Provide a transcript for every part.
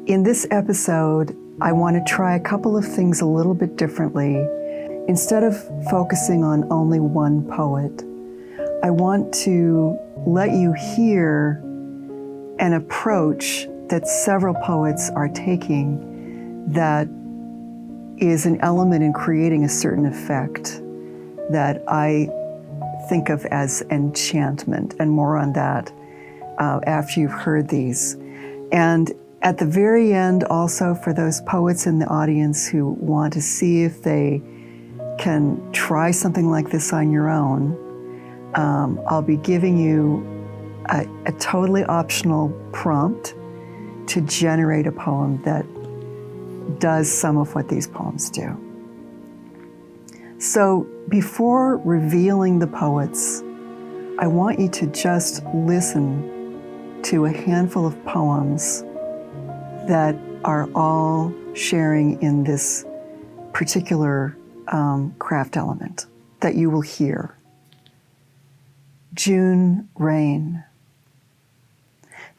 In this episode, I want to try a couple of things a little bit differently. Instead of focusing on only one poet, I want to let you hear an approach that several poets are taking that is an element in creating a certain effect that I think of as enchantment, and more on that after you've heard these. And at the very end, also for those poets in the audience who want to see if they can try something like this on your own, I'll be giving you a totally optional prompt to generate a poem that does some of what these poems do. So before revealing the poets, I want you to just listen to a handful of poems that are all sharing in this particular craft element that you will hear. June rain.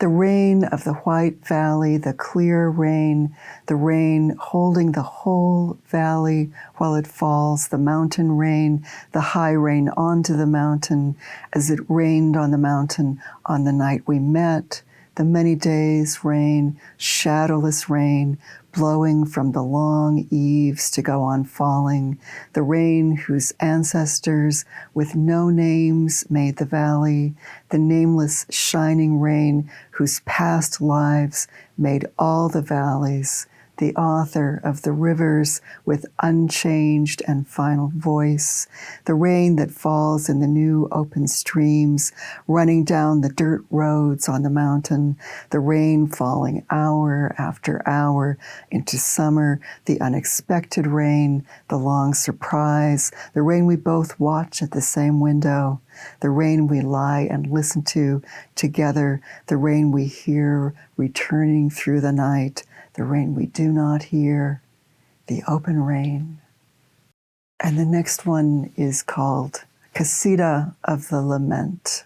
The rain of the white valley, the clear rain, the rain holding the whole valley while it falls, the mountain rain, the high rain onto the mountain as it rained on the mountain on the night we met, the many days rain, shadowless rain, blowing from the long eaves to go on falling, the rain whose ancestors with no names made the valley, the nameless shining rain whose past lives made all the valleys, the author of the rivers with unchanged and final voice, the rain that falls in the new open streams, running down the dirt roads on the mountain, the rain falling hour after hour into summer, the unexpected rain, the long surprise, the rain we both watch at the same window, the rain we lie and listen to together, the rain we hear returning through the night, the rain we do not hear, the open rain. And the next one is called Casita of the Lament.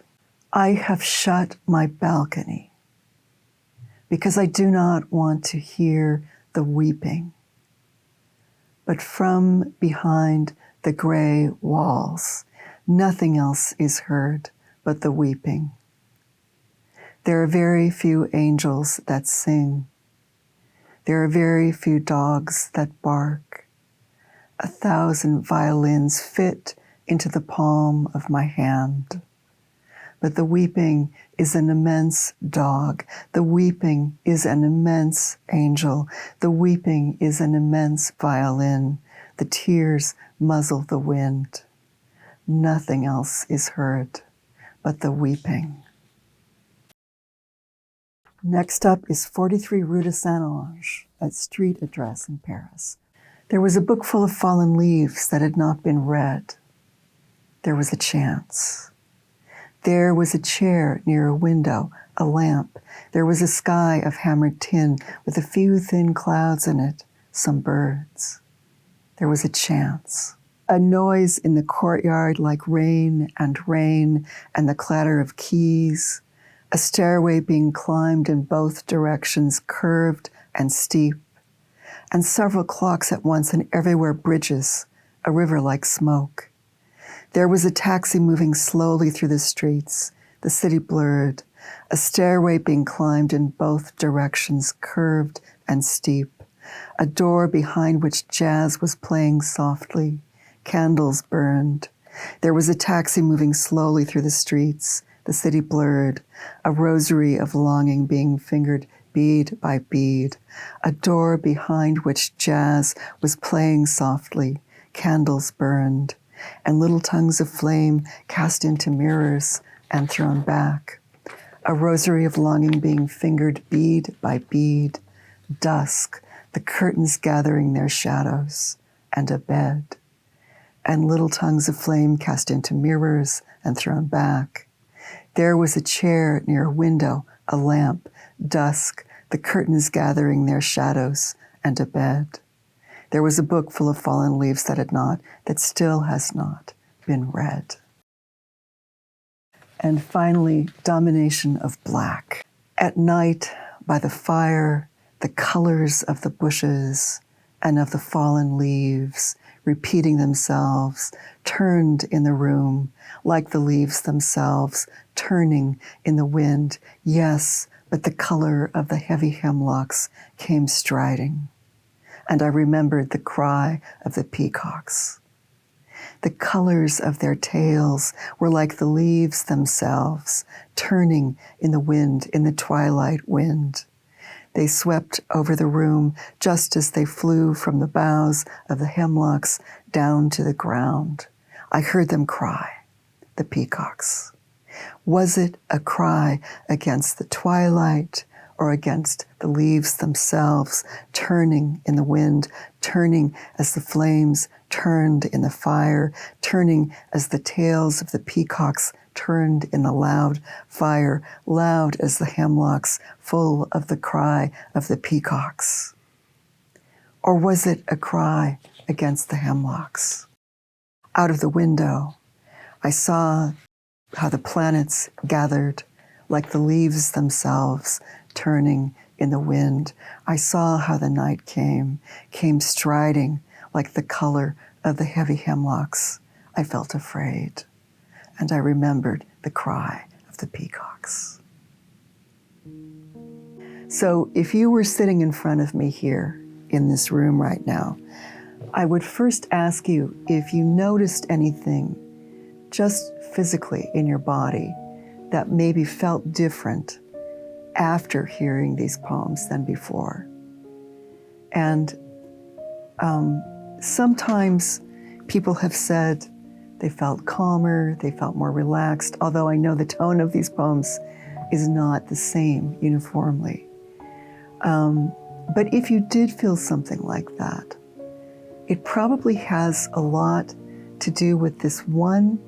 I have shut my balcony because I do not want to hear the weeping, but from behind the gray walls, nothing else is heard but the weeping. There are very few angels that sing. There are very few dogs that bark. 1,000 violins fit into the palm of my hand. But the weeping is an immense dog. The weeping is an immense angel. The weeping is an immense violin. The tears muzzle the wind. Nothing else is heard but the weeping. Next up is 43 Rue de Saint-Ange, a street address in Paris. There was a book full of fallen leaves that had not been read. There was a chance. There was a chair near a window, a lamp. There was a sky of hammered tin with a few thin clouds in it, some birds. There was a chance. A noise in the courtyard like rain and the clatter of keys. A stairway being climbed in both directions, curved and steep, and several clocks at once, and everywhere bridges, a river like smoke. There was a taxi moving slowly through the streets, the city blurred, a stairway being climbed in both directions, curved and steep, a door behind which jazz was playing softly, candles burned. There was a taxi moving slowly through the streets, the city blurred, a rosary of longing being fingered bead by bead, a door behind which jazz was playing softly, candles burned, and little tongues of flame cast into mirrors and thrown back, a rosary of longing being fingered bead by bead, dusk, the curtains gathering their shadows, and a bed, and little tongues of flame cast into mirrors and thrown back. There was a chair near a window, a lamp, dusk, the curtains gathering their shadows, and a bed. There was a book full of fallen leaves that still has not been read. And finally, Domination of Black. At night, by the fire, the colors of the bushes and of the fallen leaves repeating themselves, turned in the room, like the leaves themselves, turning in the wind. Yes, but the color of the heavy hemlocks came striding, and I remembered the cry of the peacocks. The colors of their tails were like the leaves themselves, turning in the wind, in the twilight wind. They swept over the room just as they flew from the boughs of the hemlocks down to the ground. I heard them cry, the peacocks. Was it a cry against the twilight or against the leaves themselves, turning in the wind, turning as the flames turned in the fire, turning as the tails of the peacocks turned in the loud fire, loud as the hemlocks, full of the cry of the peacocks? Or was it a cry against the hemlocks? Out of the window, I saw how the planets gathered like the leaves themselves, turning in the wind. I saw how the night came striding like the color of the heavy hemlocks. I felt afraid, and I remembered the cry of the peacocks. So if you were sitting in front of me here in this room right now, I would first ask you if you noticed anything just physically in your body that maybe felt different after hearing these poems than before. And sometimes people have said they felt calmer, they felt more relaxed, although I know the tone of these poems is not the same uniformly. But if you did feel something like that, it probably has a lot to do with this one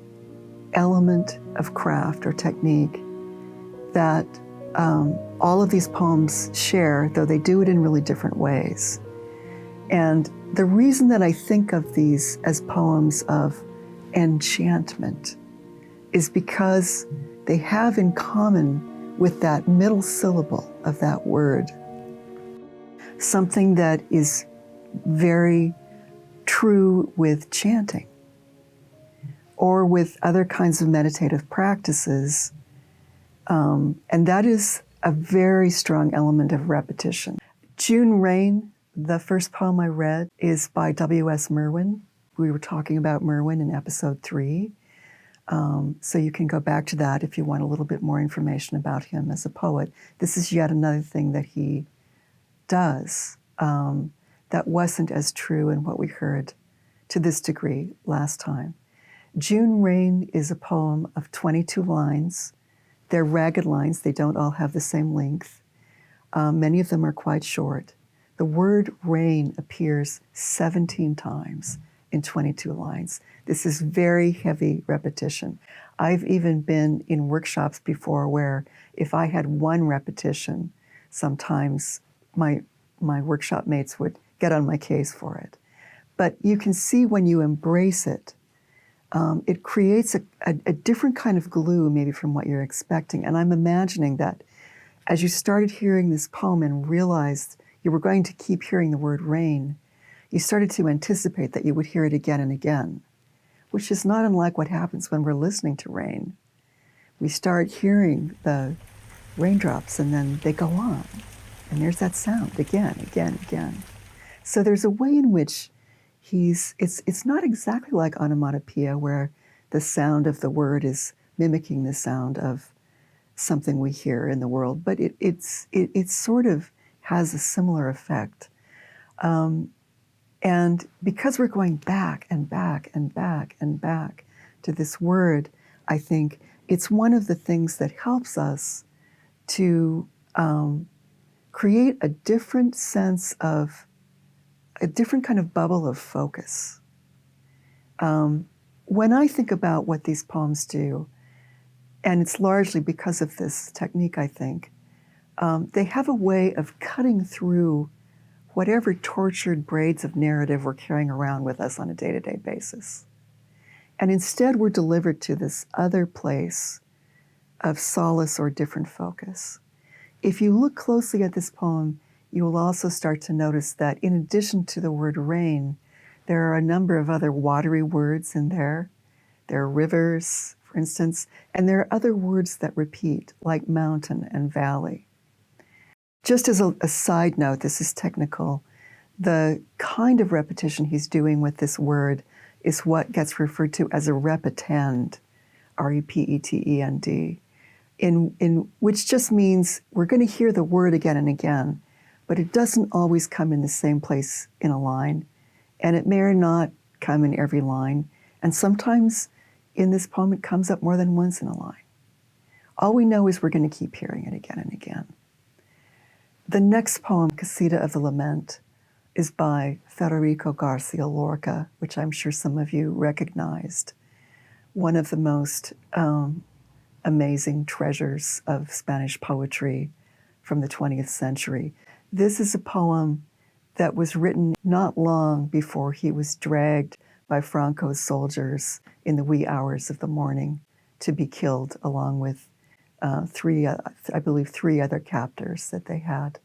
element of craft or technique that all of these poems share, though they do it in really different ways. And the reason that I think of these as poems of enchantment is because they have in common with that middle syllable of that word something that is very true with chanting or with other kinds of meditative practices, and that is a very strong element of repetition. June Rain, the first poem I read, is by W.S. Merwin. We were talking about Merwin in episode 3, so you can go back to that if you want a little bit more information about him as a poet. This is yet another thing that he does that wasn't as true in what we heard to this degree last time. June Rain is a poem of 22 lines. They're ragged lines. They don't all have the same length. Many of them are quite short. The word rain appears 17 times in 22 lines. This is very heavy repetition. I've even been in workshops before where if I had one repetition, sometimes my workshop mates would get on my case for it. But you can see when you embrace it, it creates a different kind of glue maybe from what you're expecting. And I'm imagining that as you started hearing this poem and realized you were going to keep hearing the word rain, you started to anticipate that you would hear it again and again, which is not unlike what happens when we're listening to rain. We start hearing the raindrops and then they go on, and there's that sound again, again, again. So there's a way in which it's not exactly like onomatopoeia where the sound of the word is mimicking the sound of something we hear in the world, but it sort of has a similar effect. And because we're going back and back and back and back to this word, I think it's one of the things that helps us to create a different sense of, a different kind of bubble of focus. When I think about what these poems do, and it's largely because of this technique, I think, they have a way of cutting through whatever tortured braids of narrative we're carrying around with us on a day-to-day basis. And instead, we're delivered to this other place of solace or different focus. If you look closely at this poem, you will also start to notice that in addition to the word rain, there are a number of other watery words in there. There are rivers, for instance, and there are other words that repeat, like mountain and valley. Just as a side note, this is technical, the kind of repetition he's doing with this word is what gets referred to as a repetend, R-E-P-E-T-E-N-D, in which just means we're going to hear the word again and again, but it doesn't always come in the same place in a line, and it may or not come in every line, and sometimes in this poem it comes up more than once in a line. All we know is we're going to keep hearing it again and again. The next poem, Casita of the Lament, is by Federico Garcia Lorca, which I'm sure some of you recognized. One of the most amazing treasures of Spanish poetry from the 20th century. This is a poem that was written not long before he was dragged by Franco's soldiers in the wee hours of the morning to be killed, along with three other captors that they had.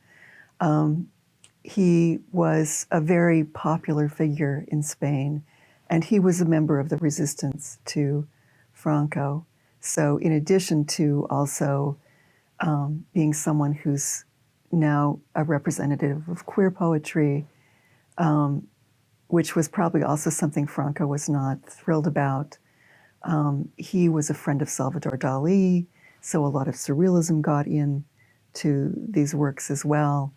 He was a very popular figure in Spain, and he was a member of the resistance to Franco. So in addition to also being someone who's now a representative of queer poetry, which was probably also something Franco was not thrilled about, he was a friend of Salvador Dali, so a lot of surrealism got into these works as well.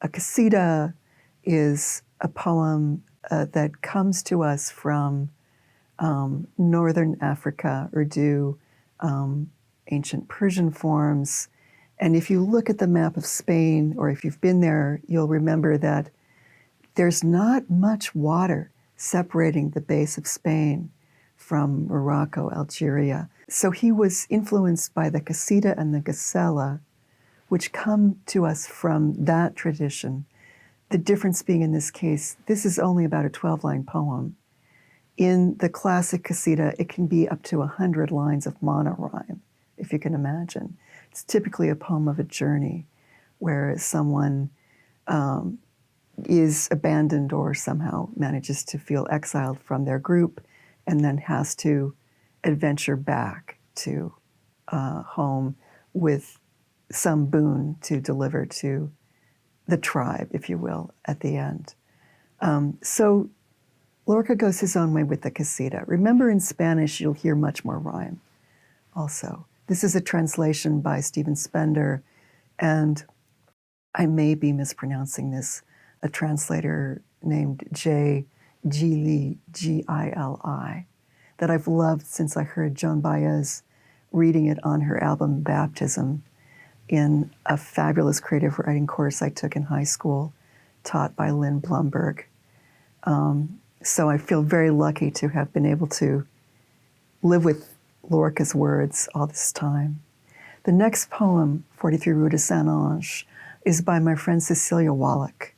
A casita is a poem that comes to us from northern Africa, Urdu, ancient Persian forms. And if you look at the map of Spain, or if you've been there, you'll remember that there's not much water separating the base of Spain from Morocco, Algeria. So he was influenced by the casita and the gacela, which come to us from that tradition. The difference being in this case, this is only about a 12-line poem. In the classic casita, it can be up to 100 lines of monorhyme, if you can imagine. It's typically a poem of a journey where someone is abandoned or somehow manages to feel exiled from their group and then has to adventure back to home with some boon to deliver to the tribe, if you will, at the end. So Lorca goes his own way with the casita. Remember, in Spanish, you'll hear much more rhyme also. This is a translation by Stephen Spender, and I may be mispronouncing this, a translator named J. Gili, G-I-L-I, that I've loved since I heard Joan Baez reading it on her album Baptism in a fabulous creative writing course I took in high school, taught by Lynn Blumberg. So I feel very lucky to have been able to live with Lorca's words all this time. The next poem, 43 Rue de Saint-Ange, is by my friend Cecilia Wallach.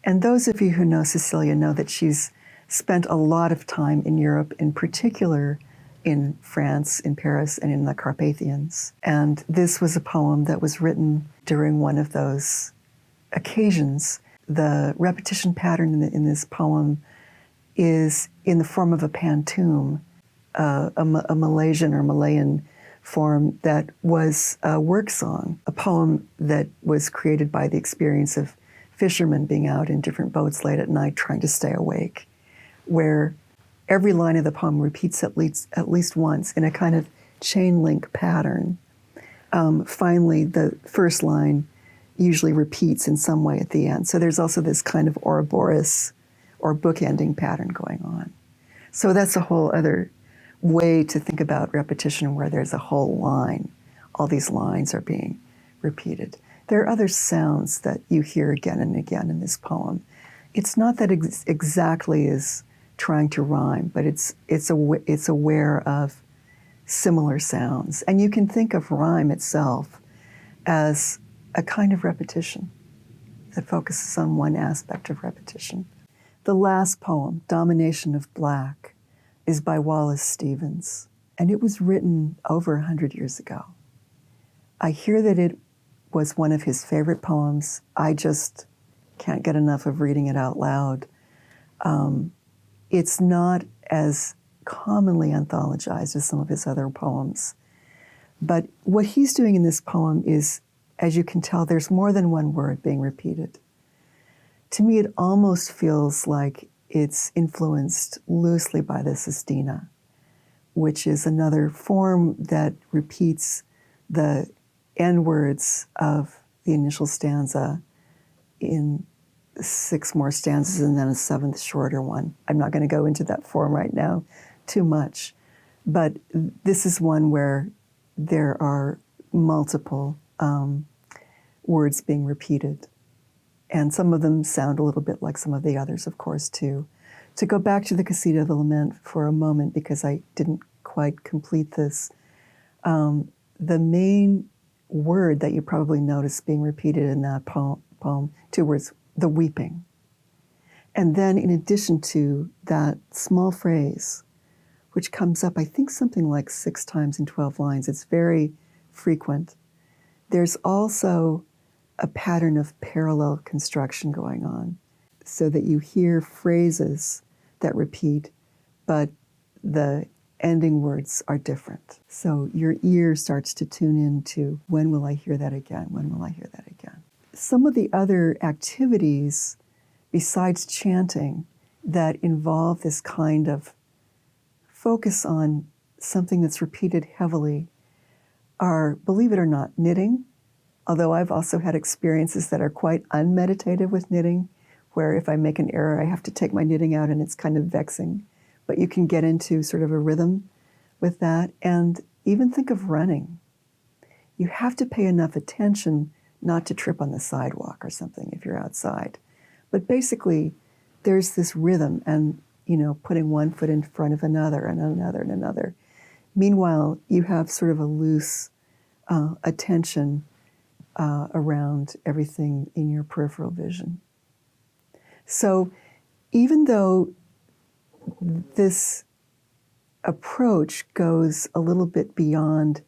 And those of you who know Cecilia know that she's spent a lot of time in Europe, in particular in France, in Paris, and in the Carpathians. And this was a poem that was written during one of those occasions. The repetition pattern in this poem is in the form of a pantoum, a Malaysian or Malayan form that was a work song, a poem that was created by the experience of fishermen being out in different boats late at night trying to stay awake, where every line of the poem repeats at least once in a kind of chain link pattern. Finally, the first line usually repeats in some way at the end. So there's also this kind of Ouroboros or bookending pattern going on. So that's a whole other way to think about repetition, where there's a whole line. All these lines are being repeated. There are other sounds that you hear again and again in this poem. It's not that exactly is trying to rhyme, but it's aware of similar sounds. And you can think of rhyme itself as a kind of repetition that focuses on one aspect of repetition. The last poem, Domination of Black, is by Wallace Stevens, and it was written over 100 years ago. I hear that it was one of his favorite poems. I just can't get enough of reading it out loud. It's not as commonly anthologized as some of his other poems. But what he's doing in this poem is, as you can tell, there's more than one word being repeated. To me, it almost feels like it's influenced loosely by the sestina, which is another form that repeats the end words of the initial stanza in 6 more stanzas and then a 7th shorter one. I'm not going to go into that form right now too much, but this is one where there are multiple words being repeated. And some of them sound a little bit like some of the others, of course, too. To go back to the Casita of the Lament for a moment, because I didn't quite complete this, the main word that you probably notice being repeated in that poem, 2 words, the weeping. And then in addition to that small phrase, which comes up, I think, something like 6 times in 12 lines, it's very frequent, there's also a pattern of parallel construction going on, so that you hear phrases that repeat, but the ending words are different. So your ear starts to tune into, when will I hear that again? When will I hear that again? Some of the other activities, besides chanting, that involve this kind of focus on something that's repeated heavily are, believe it or not, knitting. Although I've also had experiences that are quite unmeditative with knitting, where if I make an error, I have to take my knitting out and it's kind of vexing. But you can get into sort of a rhythm with that. And even think of running. You have to pay enough attention not to trip on the sidewalk or something if you're outside. But basically, there's this rhythm and, putting one foot in front of another and another and another. Meanwhile, you have sort of a loose attention around everything in your peripheral vision. So even though this approach goes a little bit beyond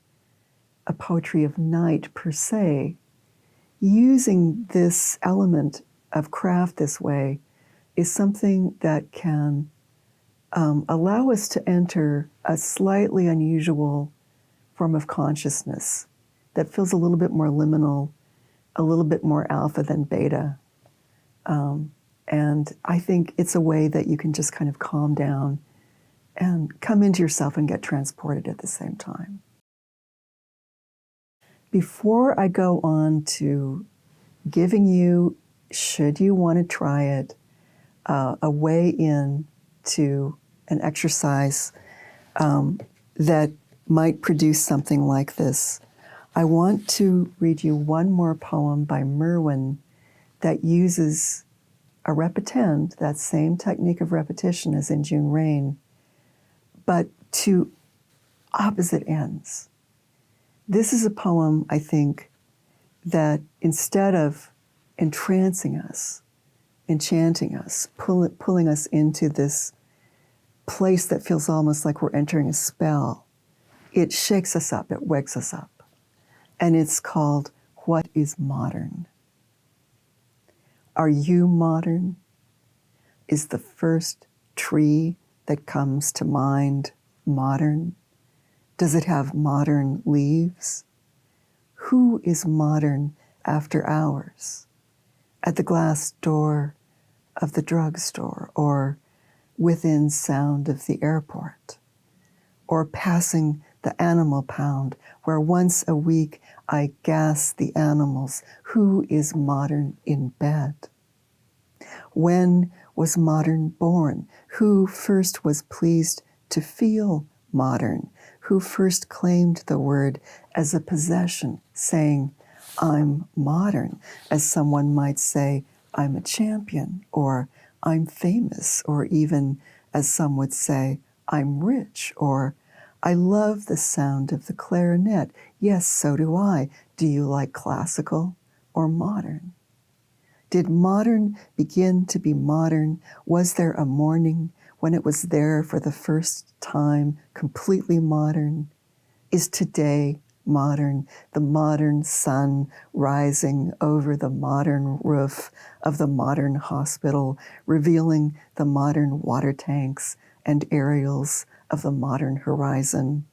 a poetry of night per se, using this element of craft this way is something that can allow us to enter a slightly unusual form of consciousness that feels a little bit more liminal, a little bit more alpha than beta. And I think it's a way that you can just kind of calm down and come into yourself and get transported at the same time. Before I go on to giving you, should you want to try it, a way in to an exercise that might produce something like this, I want to read you one more poem by Merwin that uses a repetend, that same technique of repetition as in June Rain, but to opposite ends. This is a poem, I think, that instead of entrancing us, enchanting us, pulling us into this place that feels almost like we're entering a spell, it shakes us up, it wakes us up. And it's called What is Modern? Are you modern? Is the first tree that comes to mind modern? Does it have modern leaves? Who is modern after hours? At the glass door of the drugstore, or within sound of the airport, or passing the animal pound where once a week I gas the animals. Who is modern in bed? When was modern born? Who first was pleased to feel modern? Who first claimed the word as a possession, saying, I'm modern, as someone might say, I'm a champion, or I'm famous, or even, as some would say, I'm rich, or I love the sound of the clarinet. Yes, so do I. Do you like classical or modern? Did modern begin to be modern? Was there a morning when it was there for the first time, completely modern? Is today modern, the modern sun rising over the modern roof of the modern hospital, revealing the modern water tanks and aerials of the modern horizon,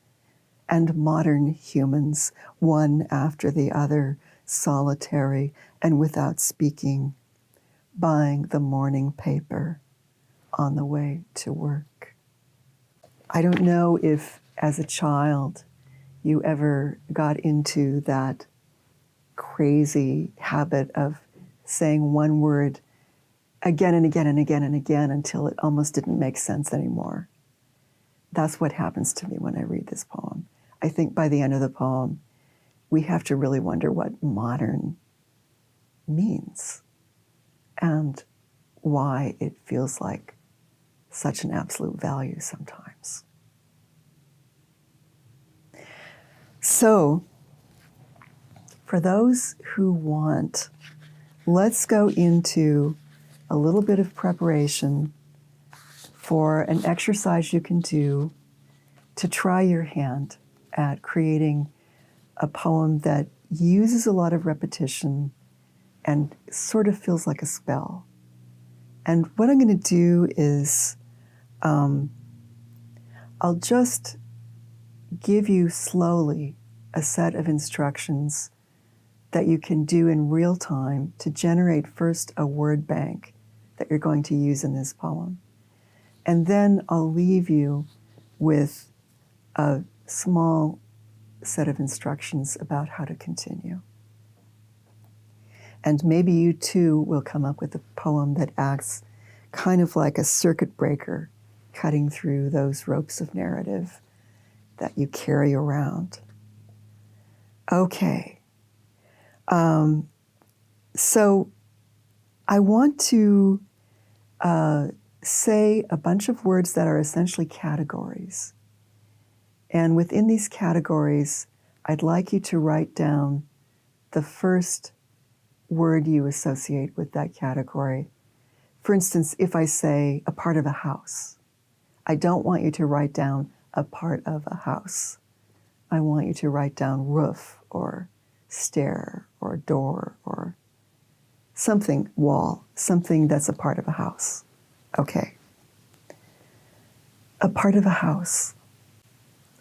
and modern humans, one after the other, solitary and without speaking, buying the morning paper on the way to work. I don't know if, as a child, you ever got into that crazy habit of saying one word again and again and again and again until it almost didn't make sense anymore. That's what happens to me when I read this poem. I think by the end of the poem, we have to really wonder what modern means and why it feels like such an absolute value sometimes. So, for those who want, let's go into a little bit of preparation for an exercise you can do to try your hand at creating a poem that uses a lot of repetition and sort of feels like a spell. And what I'm going to do is I'll just give you slowly a set of instructions that you can do in real time to generate first a word bank that you're going to use in this poem. And then I'll leave you with a small set of instructions about how to continue. And maybe you too will come up with a poem that acts kind of like a circuit breaker, cutting through those ropes of narrative that you carry around. Okay. So I want to say a bunch of words that are essentially categories. And within these categories, I'd like you to write down the first word you associate with that category. For instance, if I say a part of a house, I don't want you to write down a part of a house. I want you to write down roof or stair or door or something, wall, something that's a part of a house. Okay. A part of a house,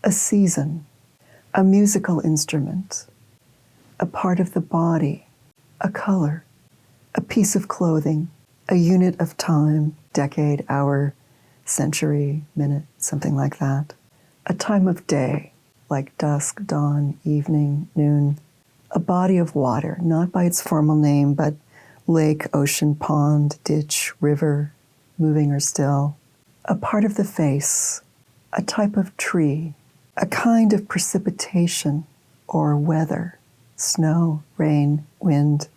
a season, a musical instrument, a part of the body, a color, a piece of clothing, a unit of time, decade, hour, century, minute, something like that. A time of day, like dusk, dawn, evening, noon. A body of water, not by its formal name, but lake, ocean, pond, ditch, river, moving or still. A part of the face, a type of tree, a kind of precipitation or weather, snow, rain, wind.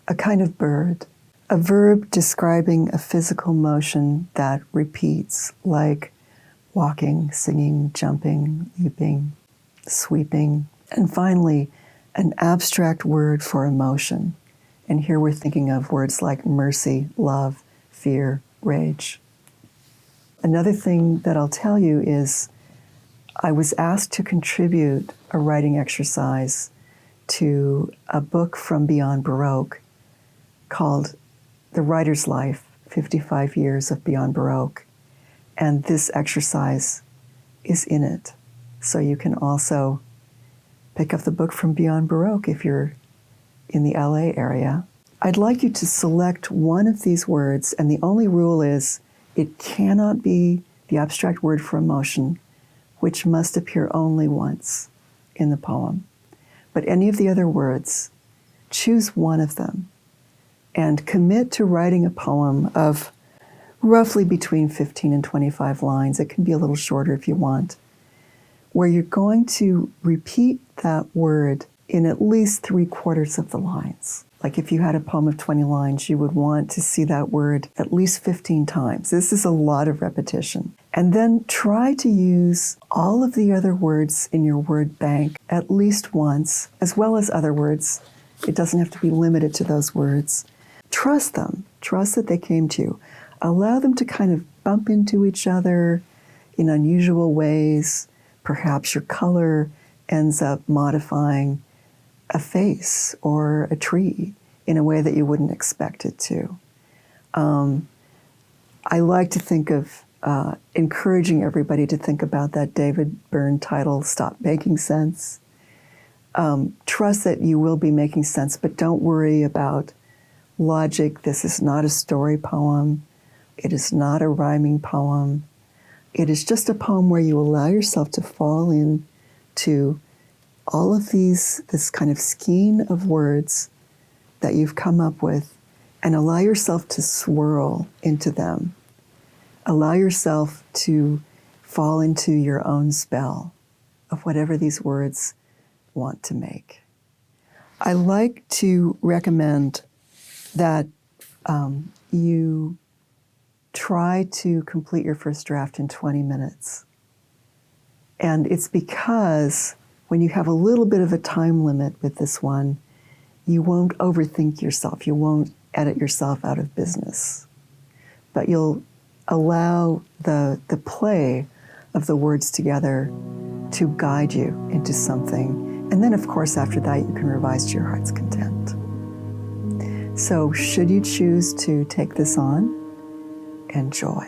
A kind of bird, a verb describing a physical motion that repeats, like walking, singing, jumping, leaping, sweeping. And finally, an abstract word for emotion. And here we're thinking of words like mercy, love, fear, rage. Another thing that I'll tell you is I was asked to contribute a writing exercise to a book from Beyond Baroque called The Writer's Life, 55 Years of Beyond Baroque. And this exercise is in it. So you can also pick up the book from Beyond Baroque if you're in the LA area. I'd like you to select one of these words, and the only rule is it cannot be the abstract word for emotion, which must appear only once in the poem. But any of the other words, choose one of them and commit to writing a poem of roughly between 15 and 25 lines. It can be a little shorter if you want, where you're going to repeat that word in at least 3/4 of the lines. Like if you had a poem of 20 lines, you would want to see that word at least 15 times. This is a lot of repetition. And then try to use all of the other words in your word bank at least once, as well as other words. It doesn't have to be limited to those words. Trust them. Trust that they came to you. Allow them to kind of bump into each other in unusual ways. Perhaps your color ends up modifying a face or a tree in a way that you wouldn't expect it to. I like to think of encouraging everybody to think about that David Byrne title, Stop Making Sense. Trust that you will be making sense, but don't worry about logic. This is not a story poem. It is not a rhyming poem. It is just a poem where you allow yourself to fall into all of this kind of skein of words that you've come up with, and allow yourself to swirl into them. Allow yourself to fall into your own spell of whatever these words want to make. I like to recommend that you try to complete your first draft in 20 minutes. And it's because when you have a little bit of a time limit with this one, you won't overthink yourself. You won't edit yourself out of business. But you'll allow the play of the words together to guide you into something. And then, of course, after that, you can revise to your heart's content. So should you choose to take this on, enjoy.